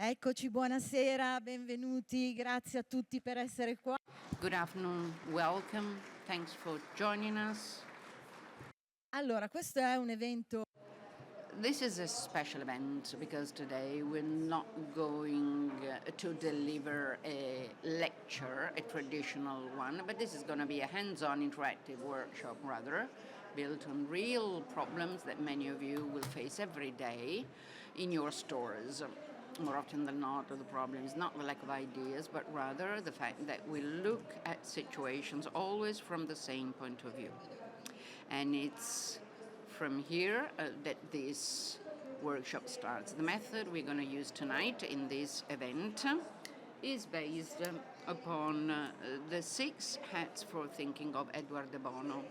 Eccoci, buonasera, benvenuti, grazie a tutti per essere qua. Good afternoon, welcome, thanks for joining us. Allora, questo è un evento This is a special event because today we're not going to deliver a lecture, a traditional one, but this is going to be a hands-on interactive workshop rather, built on real problems that many of you will face every day in your stores. More often than not, the problem is not the lack of ideas, but rather the fact that we look at situations always from the same point of view. And it's from here that this workshop starts. The method we're going to use tonight in this event is based upon the 6 hats for thinking of Edward de Bono,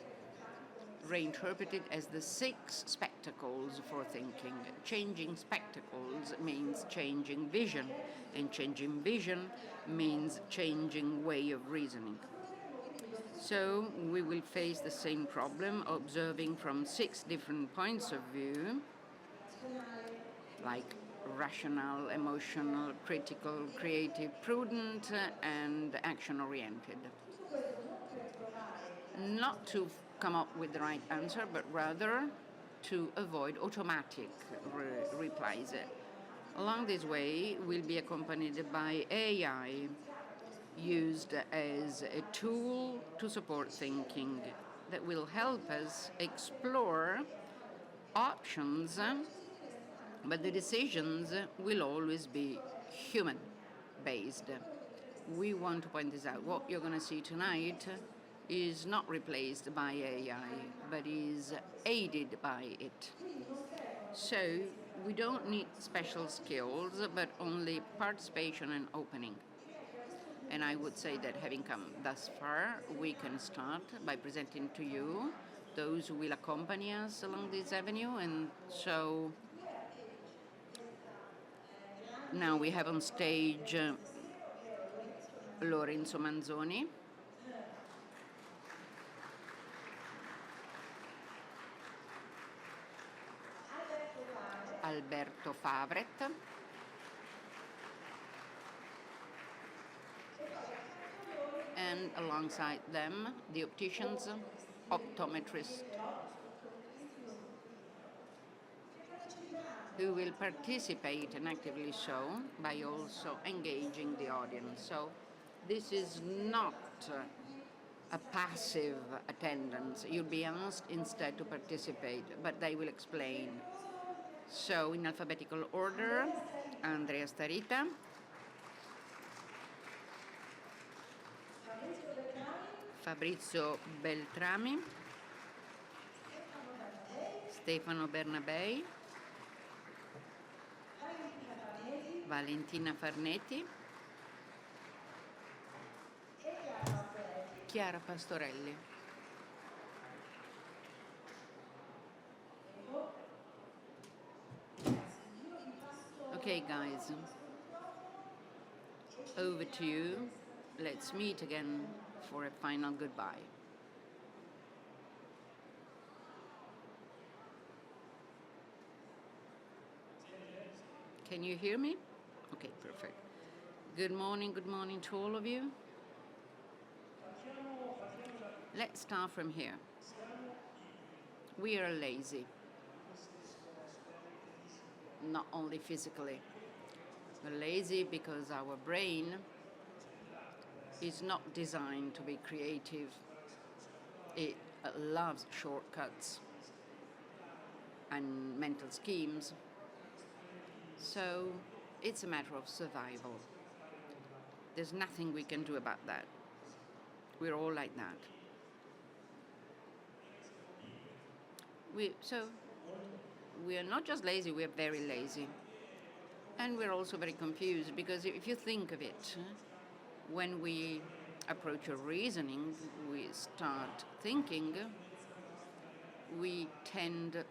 reinterpreted as the 6 spectacles for thinking. Changing spectacles means changing vision, and changing vision means changing way of reasoning. So we will face the same problem, observing from 6 different points of view, like rational, emotional, critical, creative, prudent, and action-oriented. Not to come up with the right answer, but rather to avoid automatic replies. Along this way, we'll be accompanied by AI, used as a tool to support thinking that will help us explore options, but the decisions will always be human-based. We want to point this out. What you're going to see tonight is not replaced by AI, but is aided by it. So we don't need special skills, but only participation and opening. And I would say that having come thus far, we can start by presenting to you those who will accompany us along this avenue. And so now we have on stage Lorenzo Manzoni, Alberto Favret, and alongside them, the opticians, optometrists, who will participate and actively so by also engaging the audience. So this is not a passive attendance. You'll be asked instead to participate, but they will explain. So in alphabetical order, Andrea Starita, Fabrizio Beltrami, Stefano Bernabei, Valentina Farneti, Chiara Pastorelli. Okay, guys, over to you. Let's meet again for a final goodbye. Can you hear me? Okay, perfect. Good morning to all of you. Let's start from here. We are lazy. Not only physically. We're lazy because our brain is not designed to be creative. It loves shortcuts and mental schemes. So it's a matter of survival. There's nothing we can do about that. We're all like that. We are not just lazy, we are very lazy. And we're also very confused, because if you think of it, when we approach a reasoning, we start thinking, we tend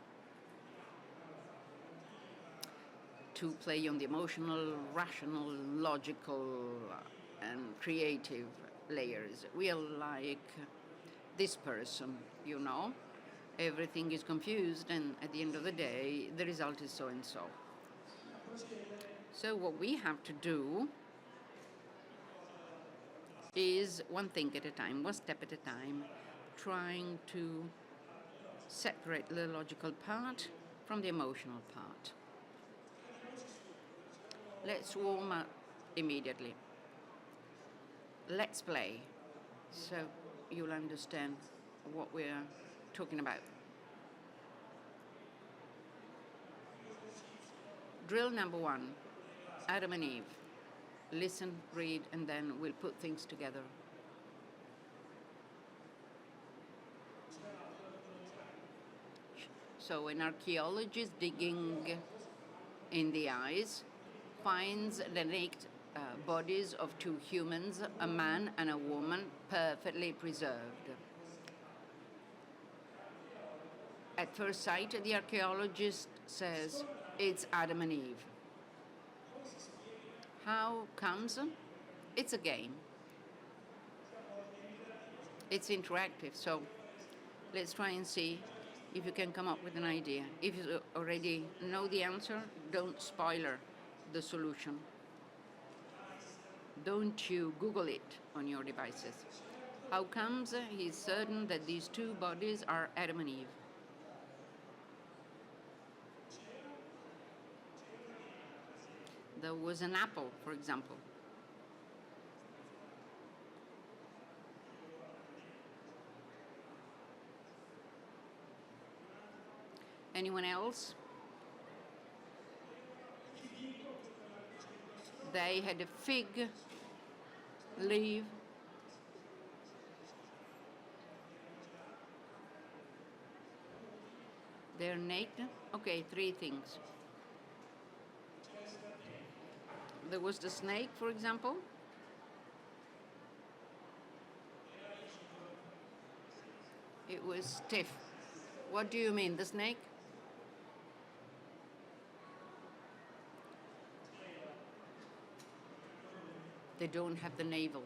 to play on the emotional, rational, logical, and creative layers. We are like this person, you know. Everything is confused, and at the end of the day, the result is so and so. So what we have to do is one thing at a time, one step at a time, trying to separate the logical part from the emotional part. Let's warm up immediately. Let's play, so you'll understand what we're talking about. Drill number 1, Adam and Eve. Listen, read, and then we'll put things together. So an archaeologist digging in the ice finds the naked bodies of 2 humans, a man and a woman, perfectly preserved. At first sight, the archaeologist says it's Adam and Eve. How comes? It's a game. It's interactive, so let's try and see if you can come up with an idea. If you already know the answer, don't spoiler the solution. Don't you Google it on your devices. How comes he's certain that these 2 bodies are Adam and Eve? There was an apple, for example. Anyone else? They had a fig leaf. They're naked. Okay, 3 things. There was the snake, for example. It was stiff. What do you mean, the snake? They don't have the navel.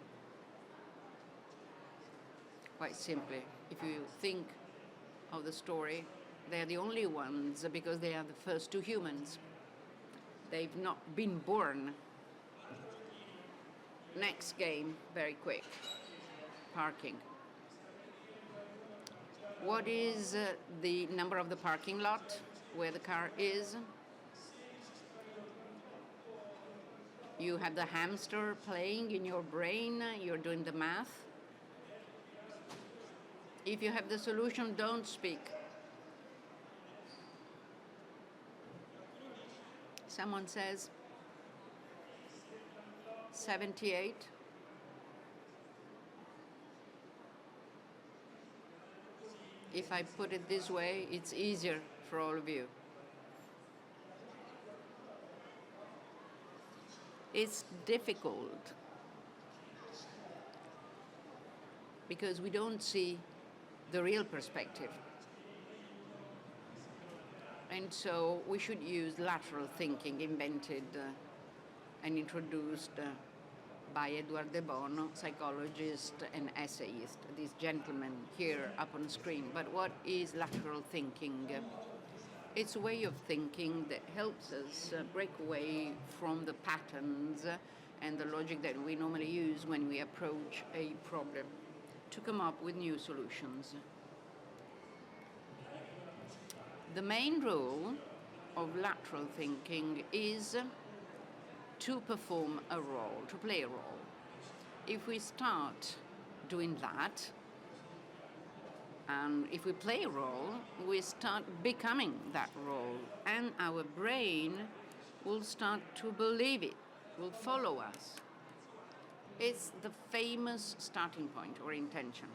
Quite simply, if you think of the story, they're the only ones because they are the first 2 humans. They've not been born. Next game, very quick. Parking. What is the number of the parking lot where the car is? You have the hamster playing in your brain, you're doing the math. If you have the solution, don't speak. Someone says 78. If I put it this way, it's easier for all of you. It's difficult because we don't see the real perspective. And so we should use lateral thinking, invented and introduced by Edward de Bono, psychologist and essayist, this gentleman here up on the screen. But what is lateral thinking? It's a way of thinking that helps us break away from the patterns and the logic that we normally use when we approach a problem to come up with new solutions. The main rule of lateral thinking is to perform a role, to play a role. If we start doing that, and if we play a role, we start becoming that role, and our brain will start to believe it, will follow us. It's the famous starting point or intention.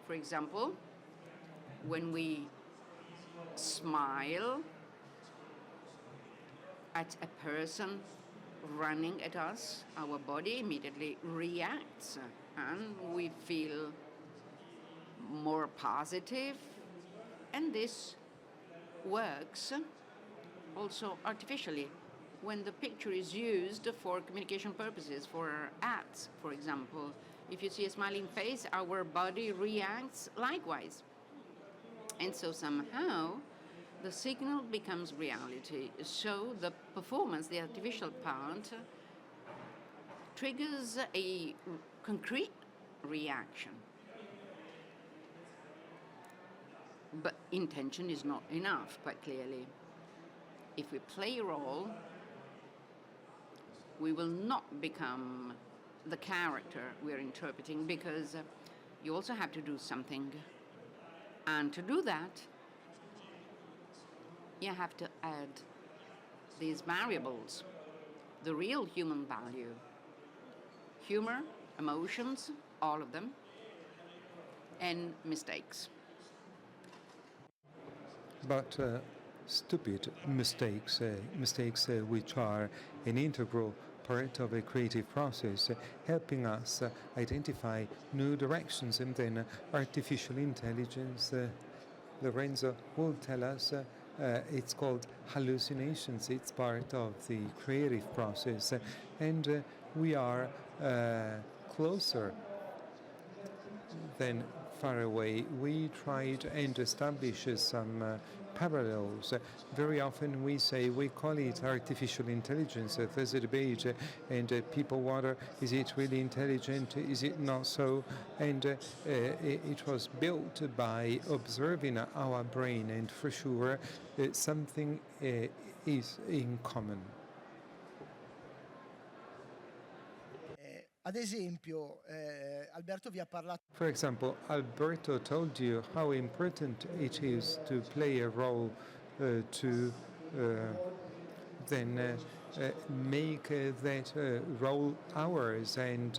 For example, when we smile at a person running at us, our body immediately reacts and we feel more positive, and this works also artificially. When the picture is used for communication purposes, for ads, for example, if you see a smiling face, our body reacts likewise. And so somehow the signal becomes reality. So the performance, the artificial part, triggers a concrete reaction. But intention is not enough, quite clearly. If we play a role, we will not become the character we're interpreting, because you also have to do something. And to do that, you have to add these variables, the real human value, humor, emotions, all of them, and mistakes. But stupid mistakes, which are an integral part of a creative process, helping us identify new directions. And then artificial intelligence, Lorenzo will tell us, it's called hallucinations. It's part of the creative process, and we are closer than far away. We tried and establish some parallels. Very often we say, we call it artificial intelligence. There's a debate, and people wonder, is it really intelligent? Is it not so? And it was built by observing our brain, and for sure something is in common. Ad esempio, Alberto vi ha parlato. For example, Alberto told you how important it is to play a role, to then make that role ours, and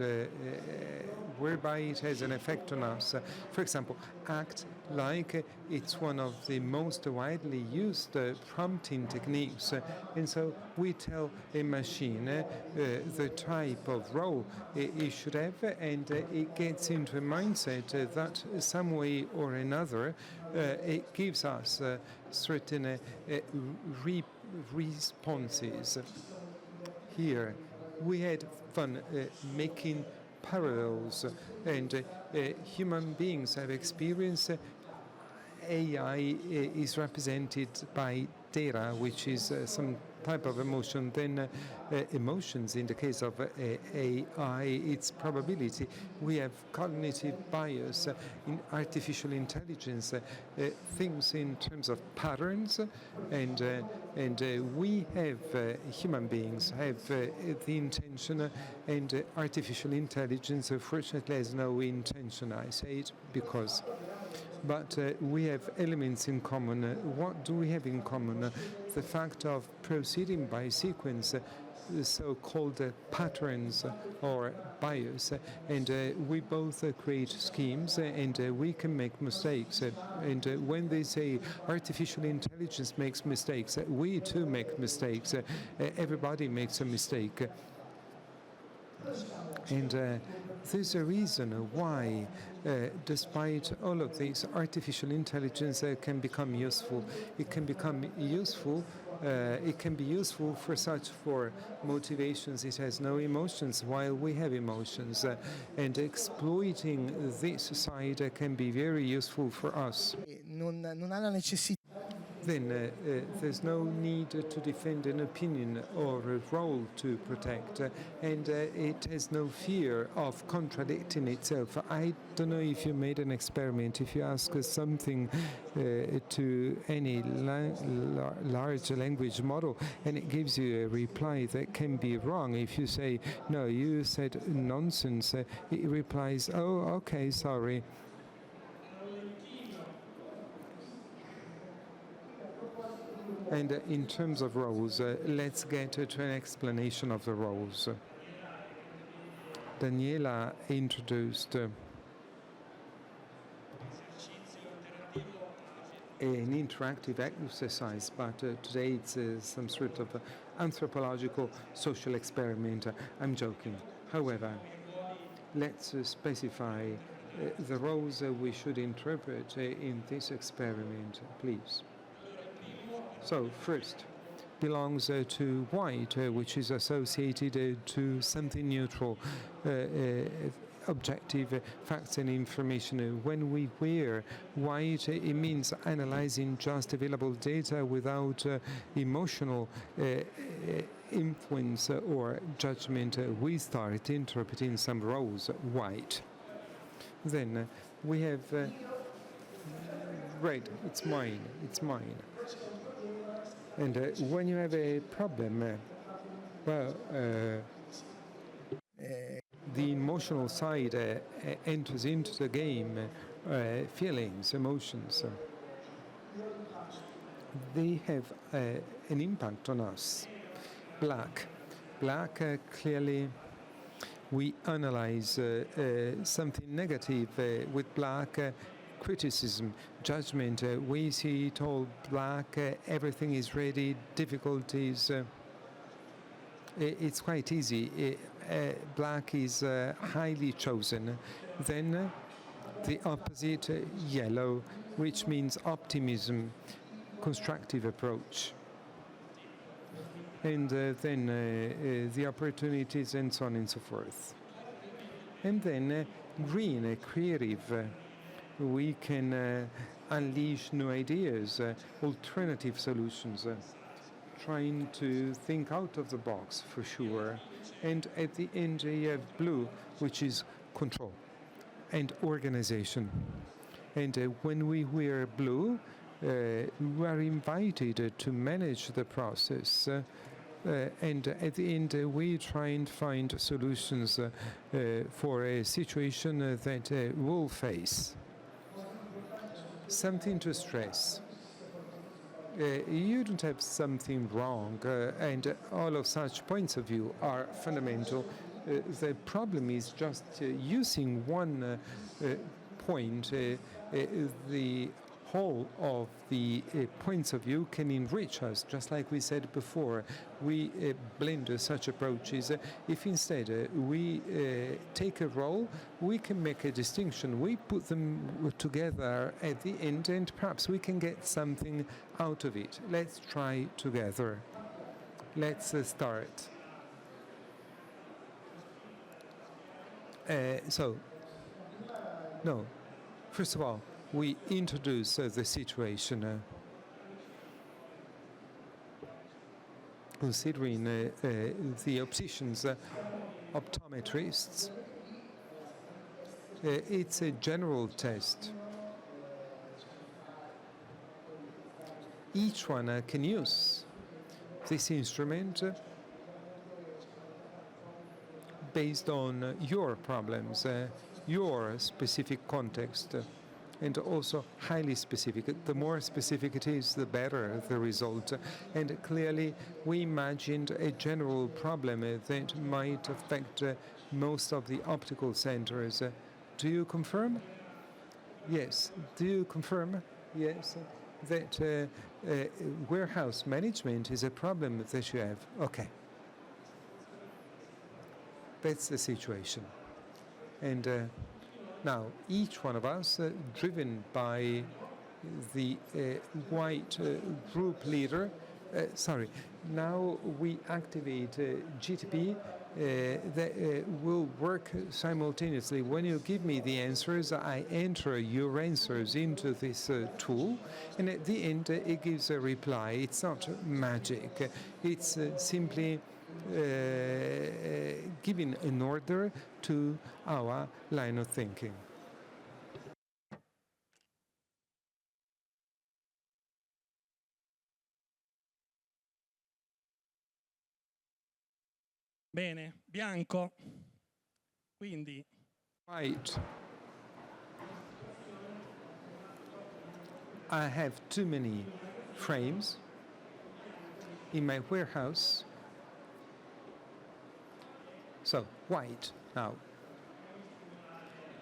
whereby it has an effect on us. For example, act like it's one of the most widely used prompting techniques. And so we tell a machine the type of role it should have, and it gets into a mindset that some way or another it gives us certain responses. Here we had fun making parallels, and human beings have experienced. AI is represented by data, which is some type of emotion. Then emotions, in the case of AI, it's probability. We have cognitive bias in artificial intelligence, things in terms of patterns, and we have, human beings have the intention, and artificial intelligence fortunately has no intention. I say it because. But we have elements in common. What do we have in common? The fact of proceeding by sequence, the so-called patterns or bias, and we both create schemes, and we can make mistakes. And when they say artificial intelligence makes mistakes, we too make mistakes. Everybody makes a mistake. And there's a reason why, despite all of this, artificial intelligence can become useful. It can become useful. It can be useful for motivations. It has no emotions, while we have emotions. And exploiting this side can be very useful for us. Non ha la necessità. Then there's no need to defend an opinion or a role to protect, and it has no fear of contradicting itself. I don't know if you made an experiment. If you ask something to any large language model, and it gives you a reply that can be wrong. If you say, no, you said nonsense, it replies, oh, okay, sorry. And in terms of roles, let's get to an explanation of the roles. Daniela introduced an interactive exercise, but today it's some sort of anthropological social experiment. I'm joking. However, let's specify the roles we should interpret in this experiment, please. So first belongs to white, which is associated to something neutral. objective facts and information. When we wear white, it means analyzing just available data without emotional influence or judgment. We start interpreting some roles white. Then we have red. It's mine. It's mine. And when you have a problem, the emotional side enters into the game, feelings, emotions. They have an impact on us. Black, clearly we analyze something negative with black. Criticism, judgment, we see it all black, everything is ready, difficulties. It's quite easy. Black is highly chosen. Then the opposite, yellow, which means optimism, constructive approach. And then the opportunities and so on and so forth. And then green, creative. We can unleash new ideas, alternative solutions, trying to think out of the box for sure. And at the end you have blue, which is control and organization. And when we wear blue, we are invited to manage the process. And at the end, we try and find solutions for a situation that we'll face. Something to stress. You don't have something wrong, and all of such points of view are fundamental. The problem is just using one point. The whole of the points of view can enrich us, just like we said before. We blend such approaches. If instead we take a role, we can make a distinction. We put them together at the end, and perhaps we can get something out of it. Let's try together. Let's start. First of all, we introduce the situation, considering the opticians, optometrists. It's a general test. Each one can use this instrument based on your problems, your specific context. And also highly specific. The more specific it is, the better the result. And clearly, we imagined a general problem that might affect most of the optical centers. Do you confirm? Yes. Do you confirm? Yes. That warehouse management is a problem that you have. Okay. That's the situation. And now, each one of us, driven by the white group leader, now we activate GTP that will work simultaneously. When you give me the answers, I enter your answers into this tool, and at the end it gives a reply. It's not magic. It's simply giving an order to our line of thinking. Bene, bianco. Quindi. White. I have too many frames in my warehouse. So, white now.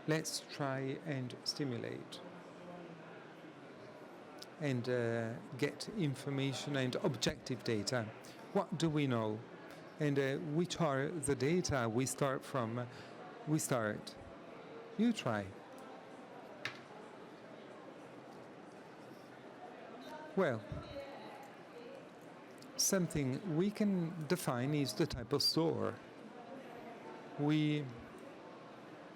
Let's try and stimulate and get information and objective data. What do we know? And which are the data we start from? We start. You try. Well, something we can define is the type of store. We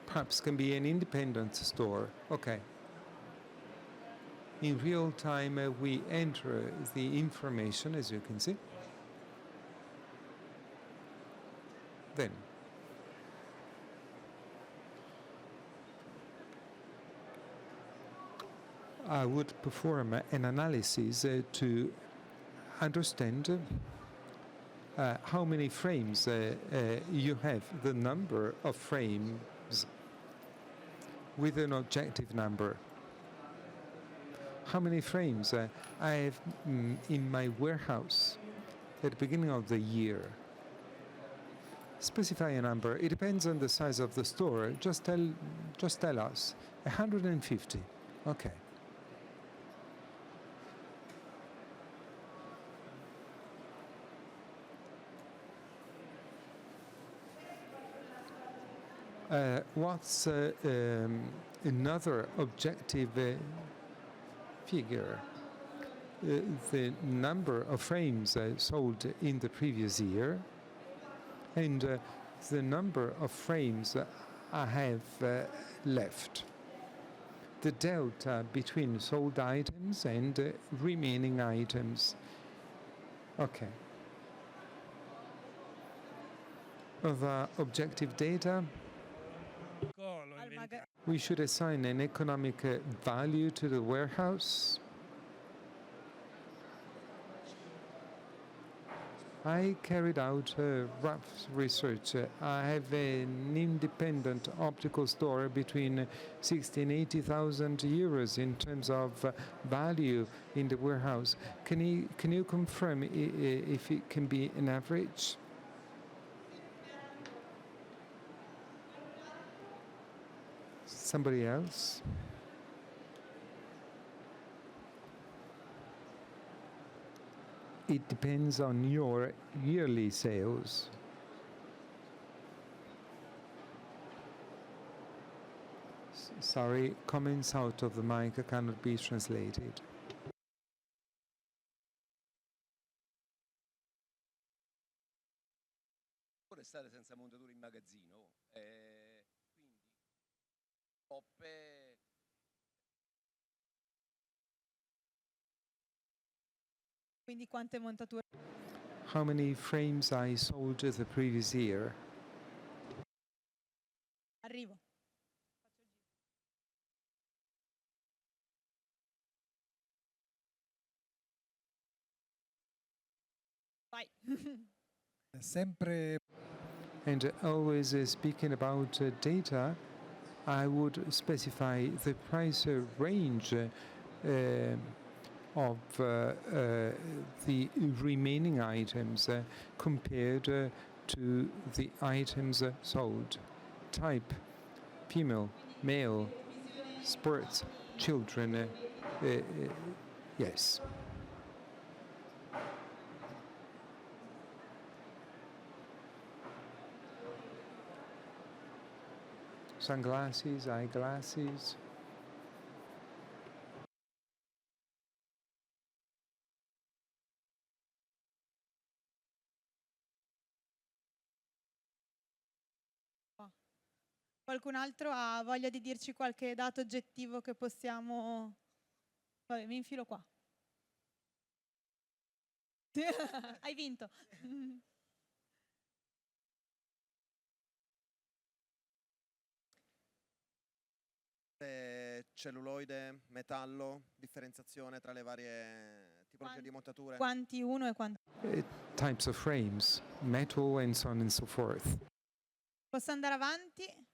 perhaps can be an independent store. Okay. In real time, we enter the information, as you can see. Then, I would perform an analysis to understand how many frames you have, the number of frames with an objective number. How many frames I have in my warehouse at the beginning of the year. Specify a number. It depends on the size of the store. Just tell us. 150. Okay. What's another objective figure? The number of frames sold in the previous year and the number of frames I have left. The delta between sold items and remaining items. Okay. Other objective data. We should assign an economic value to the warehouse. I carried out rough research. I have an independent optical store between 60 and 80,000 euros in terms of value in the warehouse. Can you confirm if it can be an average? Somebody else? It depends on your yearly sales. Sorry, comments out of the mic cannot be translated. Restare senza montature in magazzino, quindi toppe. Quindi quante montature? How many frames I sold the previous year? Arrivo. Vai. Sempre And always speaking about data, I would specify the price range of the remaining items compared to the items sold. Type, female, male, sports, children, yes. Sunglasses, eyeglasses. Qualcun altro ha voglia di dirci qualche dato oggettivo che possiamo... Vabbè, mi infilo qua. Hai vinto. Celluloide, metallo, differenziazione tra le varie tipologie di montature. Quanti uno e quanti... Types of frames, metal and so on and so forth. Posso andare avanti?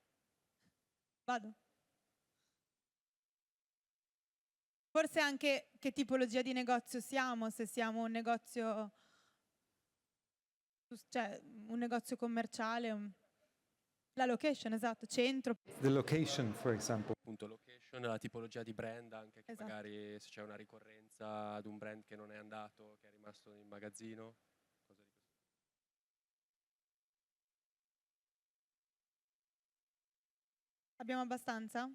Vado. Forse anche che tipologia di negozio siamo, se siamo un negozio, cioè un negozio commerciale, la location, esatto, centro. The location, for example. Appunto location, la tipologia di brand anche, che Esatto. magari se c'è una ricorrenza ad un brand che non è andato, che è rimasto in magazzino, cose di questo. Abbiamo abbastanza?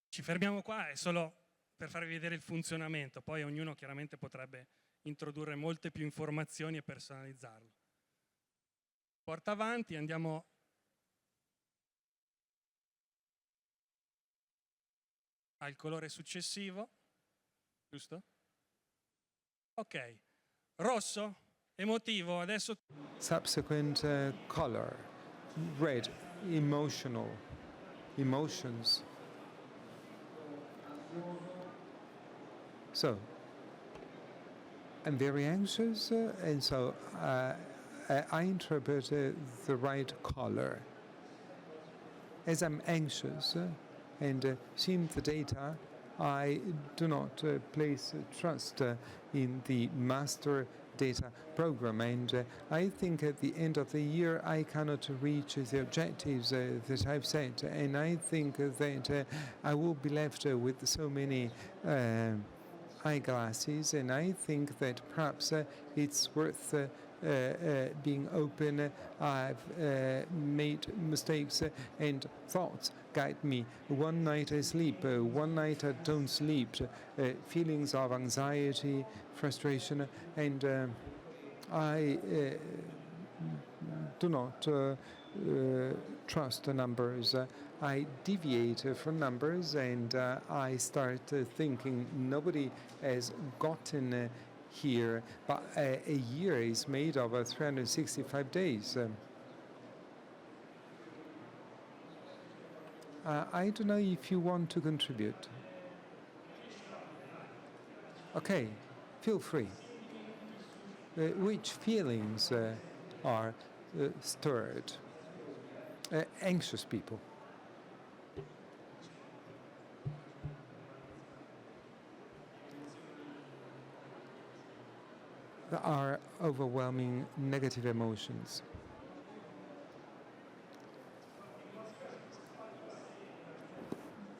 Ci fermiamo qua, è solo per farvi vedere il funzionamento, poi ognuno chiaramente potrebbe introdurre molte più informazioni e personalizzarlo. Porta avanti, andiamo al colore successivo, giusto? Ok, rosso, emotivo, adesso Subsequent color, red, emotional, emotions. So, I'm very anxious, and so I interpret the right color. As I'm anxious and seeing the data, I do not place trust in the master data program, and I think at the end of the year I cannot reach the objectives that I've set, and I think that I will be left with so many eyeglasses, and I think that perhaps it's worth being open. I've made mistakes and thoughts guide me. One night I sleep, one night I don't sleep. Feelings of anxiety, frustration, and I do not trust the numbers. I deviate from numbers, and I start thinking nobody has gotten here, but a year is made of 365 days. I don't know if you want to contribute. Okay, feel free. Which feelings are stirred? Anxious people. There are overwhelming negative emotions.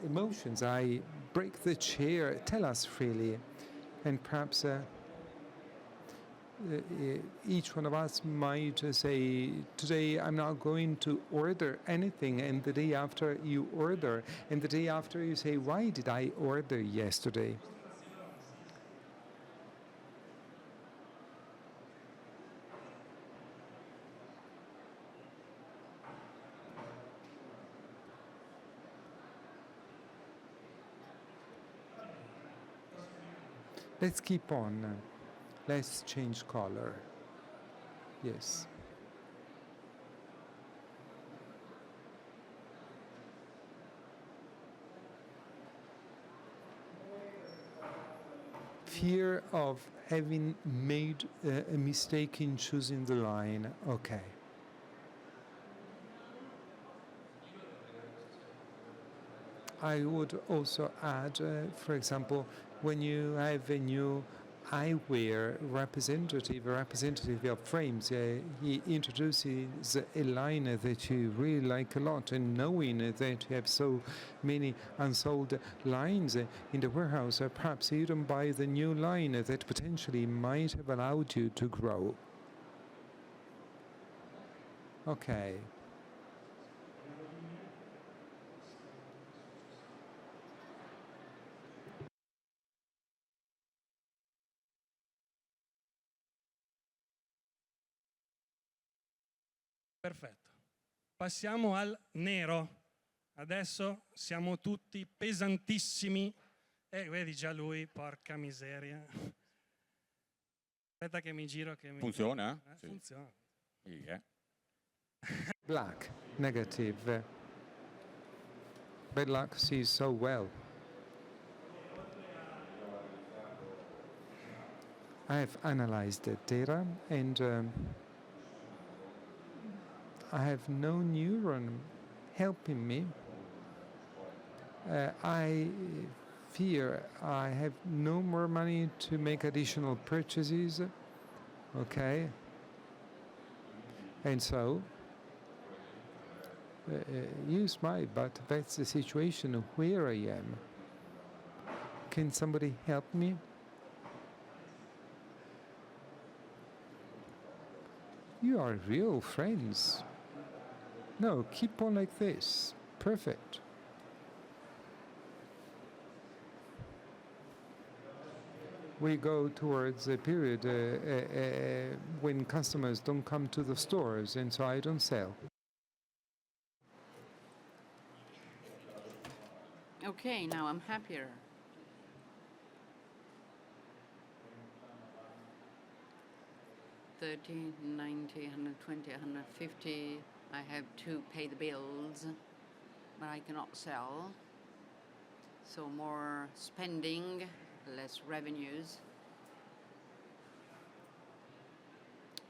Emotions, I break the chair, tell us freely, and perhaps each one of us might say, today I'm not going to order anything, and the day after you order, and the day after you say, why did I order yesterday? Let's keep on. Let's change color. Yes. Fear of having made a mistake in choosing the line. Okay. I would also add, for example, when you have a new eyewear representative of frames, he introduces a line that you really like a lot, and knowing that you have so many unsold lines in the warehouse, perhaps you don't buy the new line that potentially might have allowed you to grow. Okay. perfetto. Passiamo al nero. Adesso siamo tutti pesantissimi. E vedi già lui, porca miseria. Aspetta che mi giro che mi... Funziona? Sì. Funziona. Yeah. Black, negative. Bad luck sees so well. I have analyzed the data, and I have no neuron helping me. I fear I have no more money to make additional purchases. Okay. And so, you smile, but that's the situation where I am. Can somebody help me? You are real friends. No, keep on like this. Perfect. we go towards a period when customers don't come to the stores, and so I don't sell. Okay, now I'm happier. $30, $90, $120, $150. I have to pay the bills, but I cannot sell. So more spending, less revenues.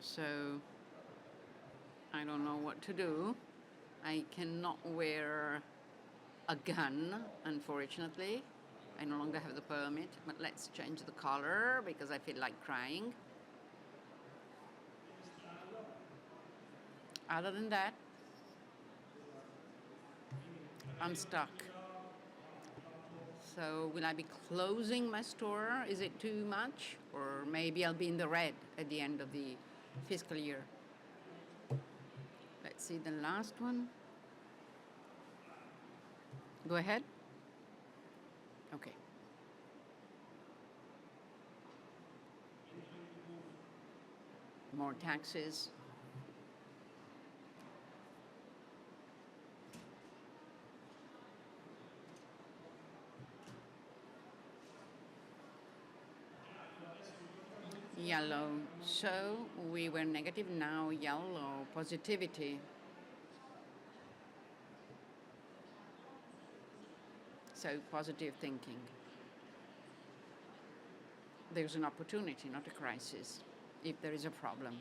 So I don't know what to do. I cannot wear a gun, unfortunately. I no longer have the permit, but let's change the color because I feel like crying. Other than that, I'm stuck. So will I be closing my store? Is it too much? Or maybe I'll be in the red at the end of the fiscal year. Let's see the last one. Go ahead. Okay. More taxes. Yellow. So we were negative, now yellow. Positivity. So positive thinking. There's an opportunity, not a crisis. If there is a problem,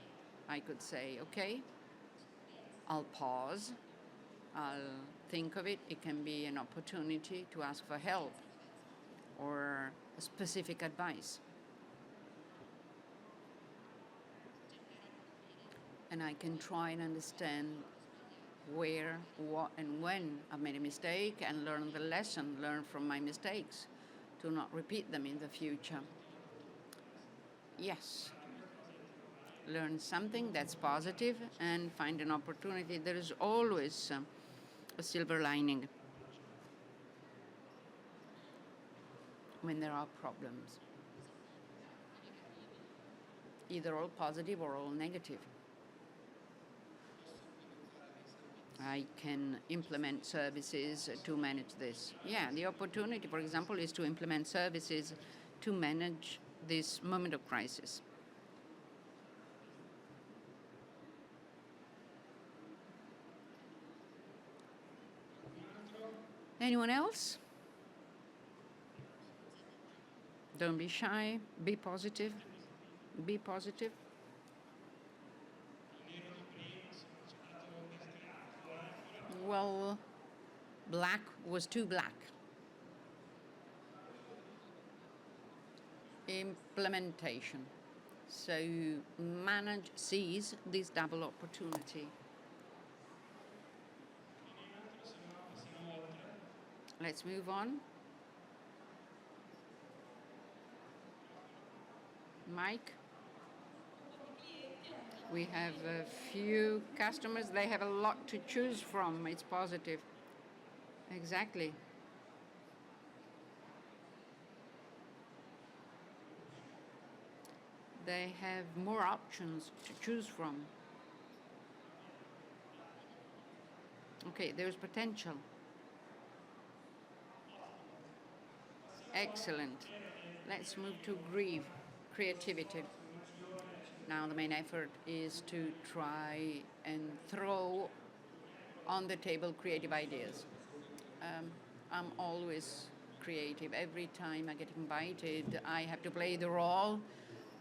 I could say, okay, I'll pause, I'll think of it. It can be an opportunity to ask for help or specific advice. And I can try and understand where, what, and when I've made a mistake and learn the lesson, learn from my mistakes to not repeat them in the future. Yes. Learn something that's positive and find an opportunity. There is always a silver lining when there are problems, either all positive or all negative. I can implement services to manage this. Yeah, the opportunity, for example, is to implement services to manage this moment of crisis. Anyone else? Don't be shy, be positive, be positive. Well, black was too black. Implementation. So manage, seize this double opportunity. Let's move on. Mike? We have a few customers. They have a lot to choose from. It's positive. Exactly. They have more options to choose from. Okay, there's potential. Excellent. Let's move to creativity. Now the main effort is to try and throw on the table creative ideas. I'm always creative. Every time I get invited, I have to play the role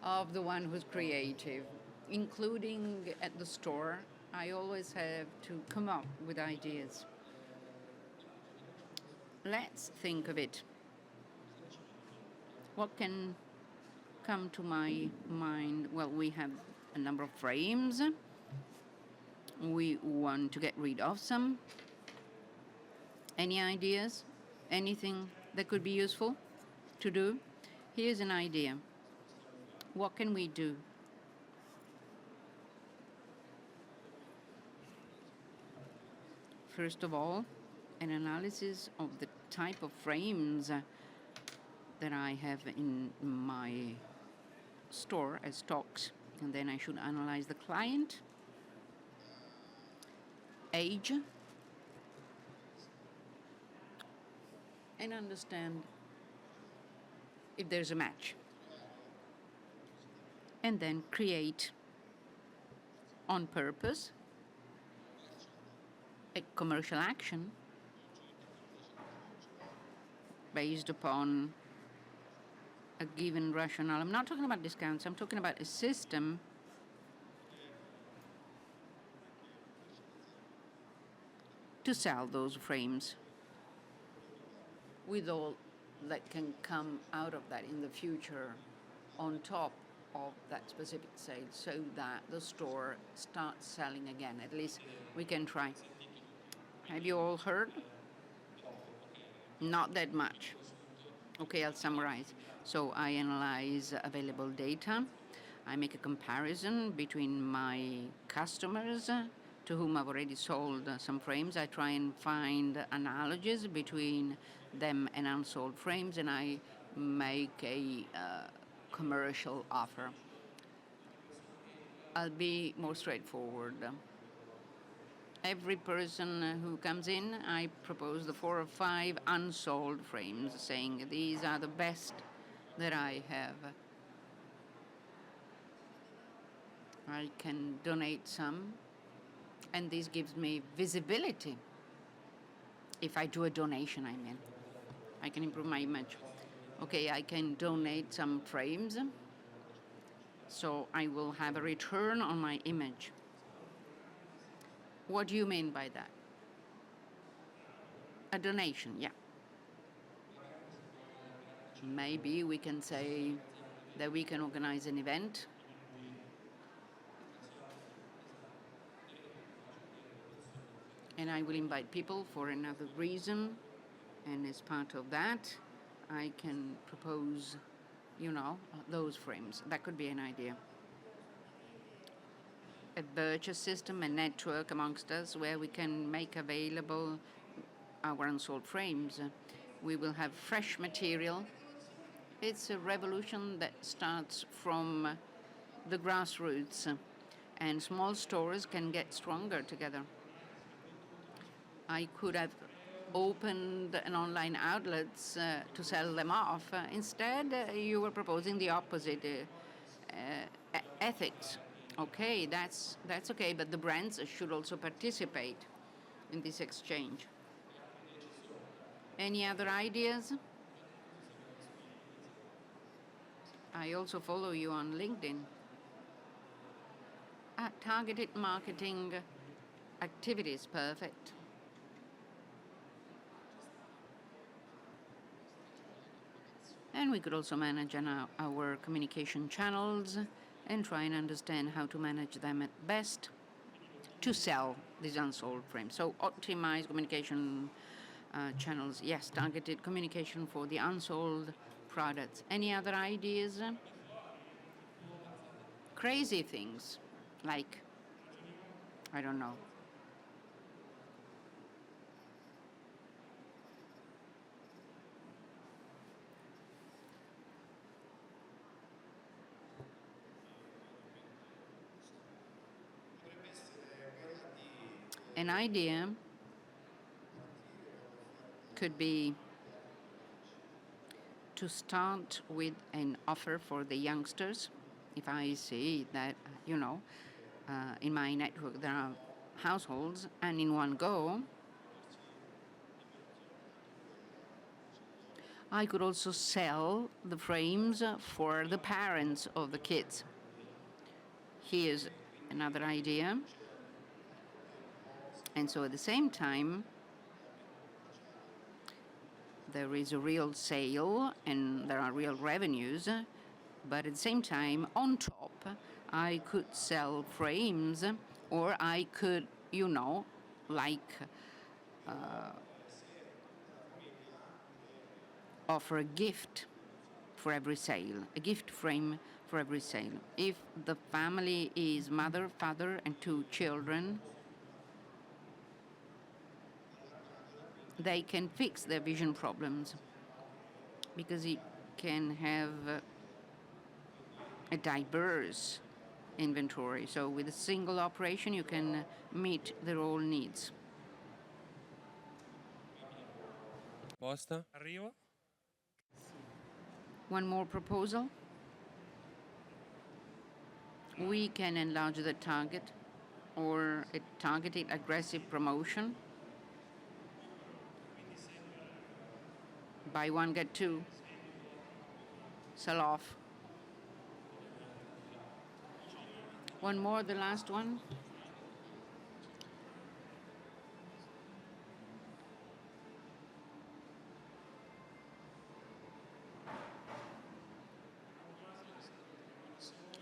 of the one who's creative, including at the store. I always have to come up with ideas. Let's think of it. What can come to my mind? Well, we have a number of frames. We want to get rid of some. Any ideas? Anything that could be useful to do? Here's an idea. What can we do? First of all, an analysis of the type of frames that I have in my store as stocks. And then I should analyze the client, age, and understand if there's a match. And then create on purpose a commercial action based upon a given rationale. I'm not talking about discounts, I'm talking about a system to sell those frames with all that can come out of that in the future on top of that specific sale, so that the store starts selling again. At least we can try. Have you all heard? Not that much. Okay, I'll summarize. So I analyze available data. I make a comparison between my customers to whom I've already sold some frames. I try and find analogies between them and unsold frames, and I make a commercial offer. I'll be more straightforward. Every person who comes in, I propose the 4 or 5 unsold frames, saying these are the best that I have. I can donate some, and this gives me visibility. If I do a donation, I mean, I can improve my image. Okay, I can donate some frames, so I will have a return on my image. What do you mean by that? A donation, yeah. Maybe we can say that we can organize an event and I will invite people for another reason, and as part of that, I can propose, those frames. That could be an idea. A purchase system, a network amongst us where we can make available our unsold frames. We will have fresh material. It's a revolution that starts from the grassroots, and small stores can get stronger together. I could have opened an online outlets to sell them off. Instead, you were proposing the opposite, ethics. Okay, that's okay, but the brands should also participate in this exchange. Any other ideas? I also follow you on LinkedIn. Targeted marketing activities, perfect. And we could also manage our communication channels and try and understand how to manage them at best to sell these unsold frames. So optimize communication channels, yes, targeted communication for the unsold products. Any other ideas? Crazy things, like, I don't know. An idea could be to start with an offer for the youngsters. If I see that, in my network there are households, and in one go, I could also sell the frames for the parents of the kids. Here's another idea. And so at the same time, there is a real sale and there are real revenues, but at the same time, on top, I could sell frames, or I could, offer a gift for every sale, a gift frame for every sale. If the family is mother, father, and 2 children, they can fix their vision problems, because it can have a diverse inventory. So with a single operation, you can meet their all needs. Posta? Arrivo. One more proposal. We can enlarge the target or a targeted aggressive promotion. Buy one, get two. Sell off. One more, the last one.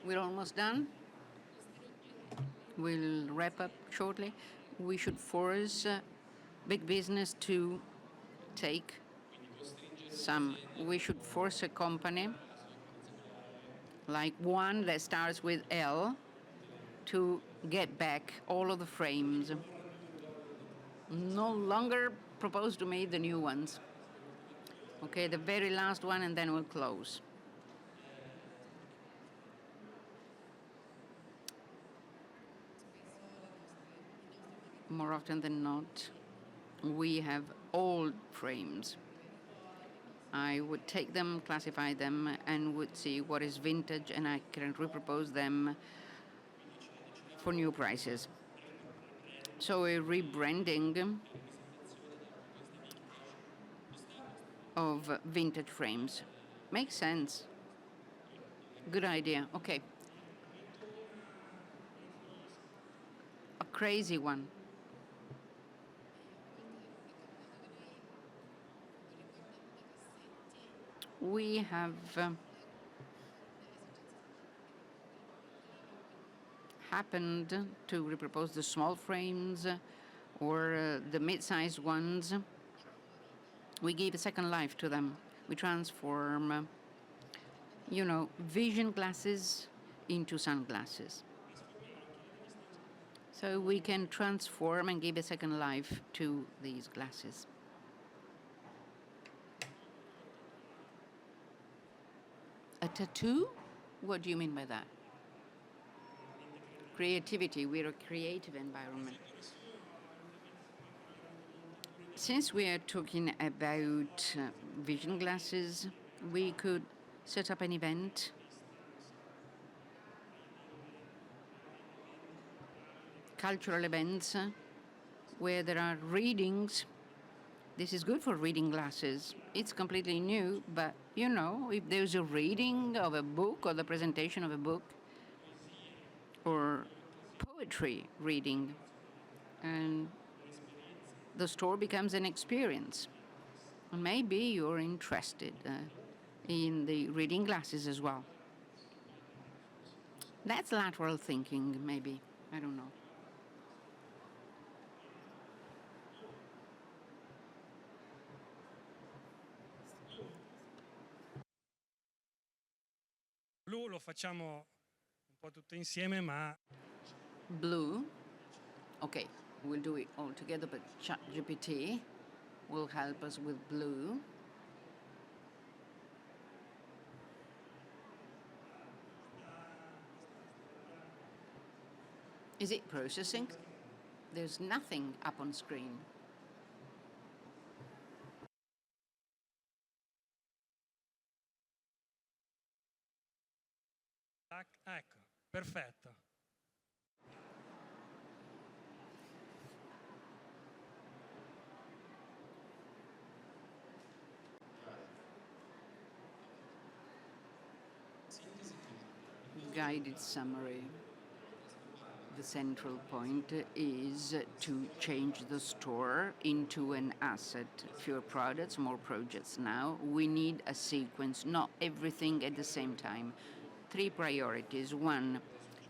We're almost done. We'll wrap up shortly. We should force big business to take some. We should force a company like one that starts with L to get back all of the frames. No longer propose to me the new ones. Okay, the very last one, and then we'll close. More often than not, we have old frames. I would take them, classify them, and would see what is vintage, and I can repropose them for new prices. So a rebranding of vintage frames makes sense. Good idea. Okay. A crazy one. We have happened to repropose the small frames or the mid-sized ones. We give a second life to them. We transform, vision glasses into sunglasses. So we can transform and give a second life to these glasses. A tattoo? What do you mean by that? Creativity. We're a creative environment. Since we are talking about vision glasses, we could set up an event cultural events where there are readings. This is good for reading glasses. It's completely new, but if there's a reading of a book or the presentation of a book or poetry reading, and the store becomes an experience. And maybe you're interested in the reading glasses as well. That's lateral thinking, maybe. I don't know. Blu lo facciamo un po' tutto insieme, ma Blue. Okay, we'll do it all together, but ChatGPT will help us with blue. Is it processing? There's nothing up on screen. ecco, perfetto. Guided summary. The central point is to change the store into an asset. Fewer products, more projects. Now we need a sequence, not everything at the same time. 3 priorities. 1,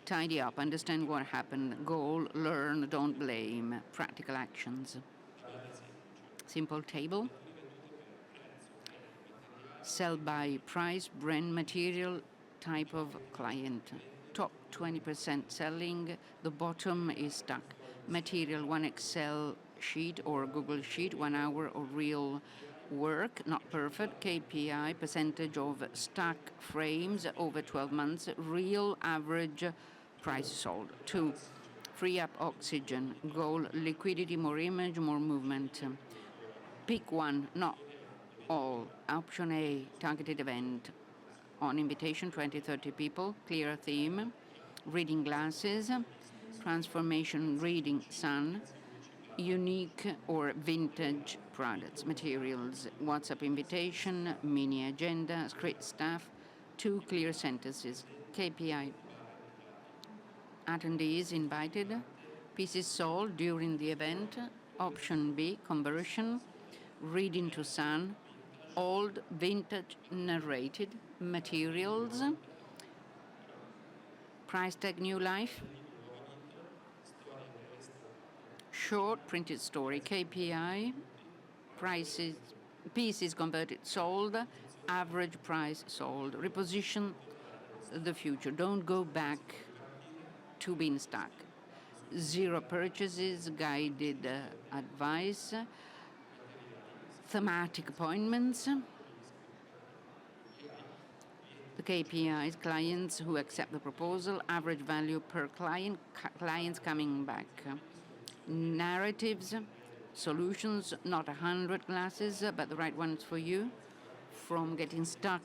tidy up, understand what happened. Goal, learn, don't blame. Practical actions. Simple table. Sell by price, brand, material, type of client. Top 20% selling, the bottom is stuck. Material, 1 Excel sheet or Google sheet, 1 hour of real work, not perfect. KPI, percentage of stock frames over 12 months, real average price sold. 2, free up oxygen. Goal, liquidity, more image, more movement. Pick one, not all. Option A, targeted event. On invitation, 20-30 people, clear theme, reading glasses, transformation, reading sun, unique or vintage products, materials, WhatsApp invitation, mini agenda, script staff, 2 clear sentences. KPI, attendees invited, pieces sold during the event. Option B, conversion, reading to sun, old vintage narrated, materials, price tag new life, short printed story. KPI, prices, pieces converted sold, average price sold. Reposition the future. Don't go back to being stuck. 0 purchases, guided advice, thematic appointments. The KPIs, clients who accept the proposal, average value per client, clients coming back. Narratives, solutions, not 100 glasses, but the right ones for you. From getting stuck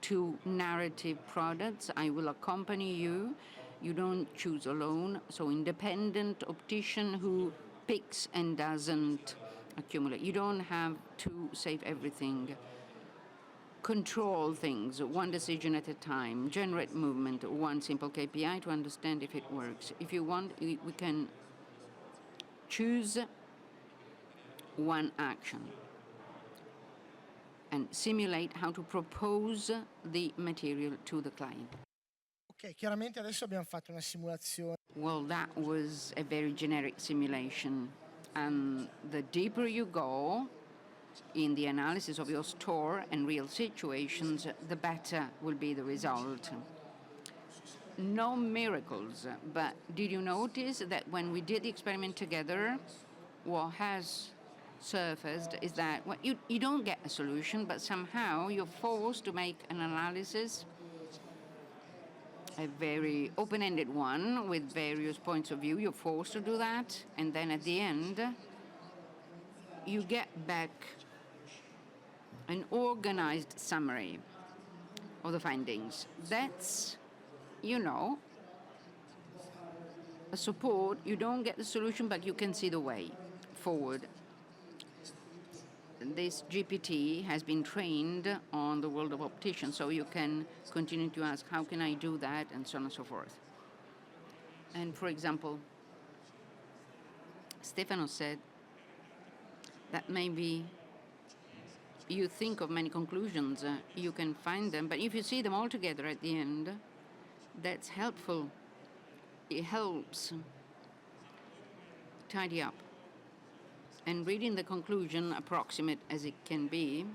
to narrative products, I will accompany you. You don't choose alone. So independent optician who picks and doesn't accumulate. You don't have to save everything. Control things, one decision at a time. Generate movement, one simple KPI to understand if it works. If you want, we can choose one action and simulate how to propose the material to the client. Ok, chiaramente adesso abbiamo fatto una simulazione. Well, that was a very generic simulation. And the deeper you go in the analysis of your store and real situations, the better will be the result. No miracles, but did you notice that when we did the experiment together, what has surfaced is that you don't get a solution, but somehow you're forced to make an analysis, a very open-ended one with various points of view. You're forced to do that, and then at the end, you get back an organized summary of the findings. That's, a support. You don't get the solution, but you can see the way forward. This GPT has been trained on the world of opticians, so you can continue to ask, how can I do that, and so on and so forth. And for example, Stefano said that maybe you think of many conclusions, you can find them, but if you see them all together at the end, that's helpful. It helps tidy up. And reading the conclusion, approximate as it can be,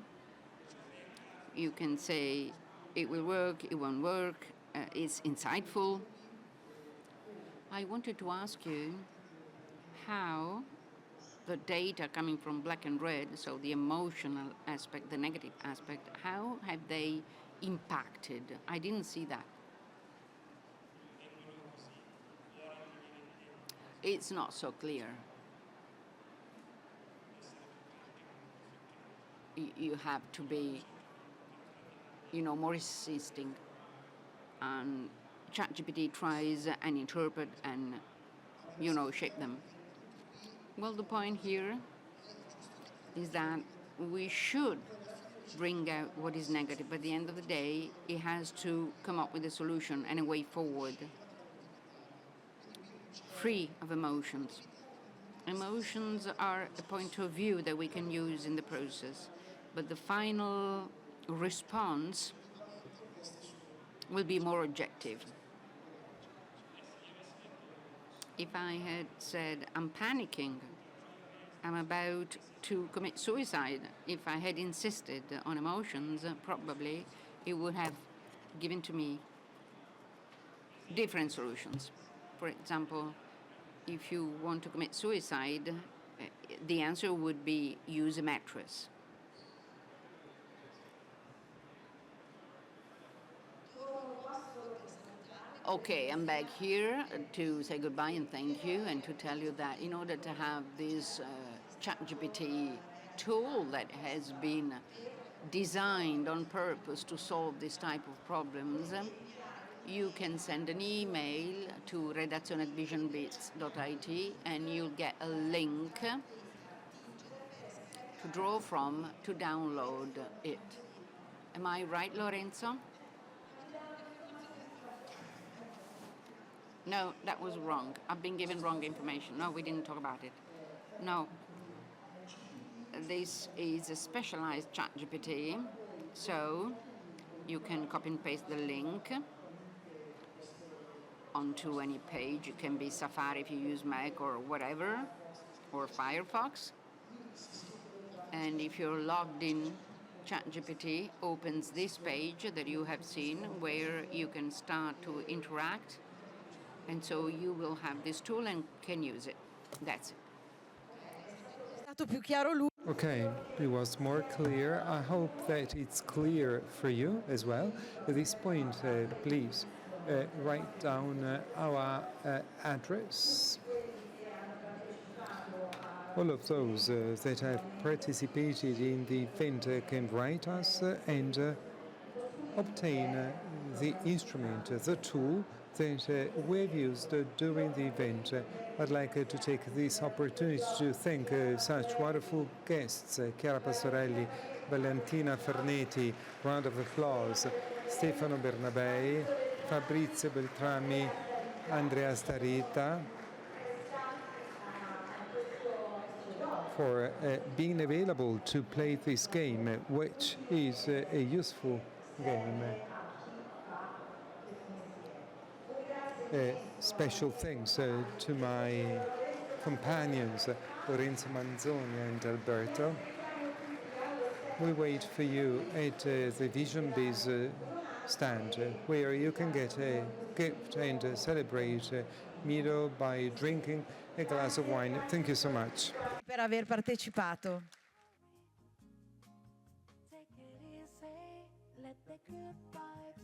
you can say it will work, it won't work, it's insightful. I wanted to ask you how the data coming from black and red, so the emotional aspect, the negative aspect, how have they impacted? I didn't see that. It's not so clear. You have to be, more insisting. And ChatGPT tries and interpret and, shape them. Well, the point here is that we should bring out what is negative, but at the end of the day, it has to come up with a solution and a way forward, free of emotions. Emotions are a point of view that we can use in the process, but the final response will be more objective. If I had said, I'm panicking, I'm about to commit suicide, if I had insisted on emotions, probably it would have given to me different solutions. For example, if you want to commit suicide, the answer would be use a mattress. Okay, I'm back here to say goodbye and thank you, and to tell you that in order to have this ChatGPT tool that has been designed on purpose to solve this type of problems, you can send an email to redazione@visionbits.it and you'll get a link to draw from to download it. Am I right, Lorenzo? No, that was wrong. I've been given wrong information. No, we didn't talk about it. No. This is a specialized ChatGPT, so you can copy and paste the link onto any page. It can be Safari if you use Mac or whatever, or Firefox. And if you're logged in, ChatGPT opens this page that you have seen where you can start to interact. And so you will have this tool and can use it. That's it. È stato più chiaro lui. Okay, it was more clear. I hope that it's clear for you as well. At this point, please write down our address. All of those that have participated in the event can write us and obtain the instrument, the tool that we've used during the event. I'd like to take this opportunity to thank such wonderful guests, Chiara Pastorelli, Valentina Farneti, round of applause, Stefano Bernabei, Fabrizio Beltrami, Andrea Starita, for being available to play this game, which is a useful game. Special thanks to my companions, Lorenzo Manzoni and Alberto. We wait for you at the Vision Biz stand, where you can get a gift and celebrate Miro by drinking a glass of wine. Thank you so much. Per aver partecipato. Take it easy, let the good vibes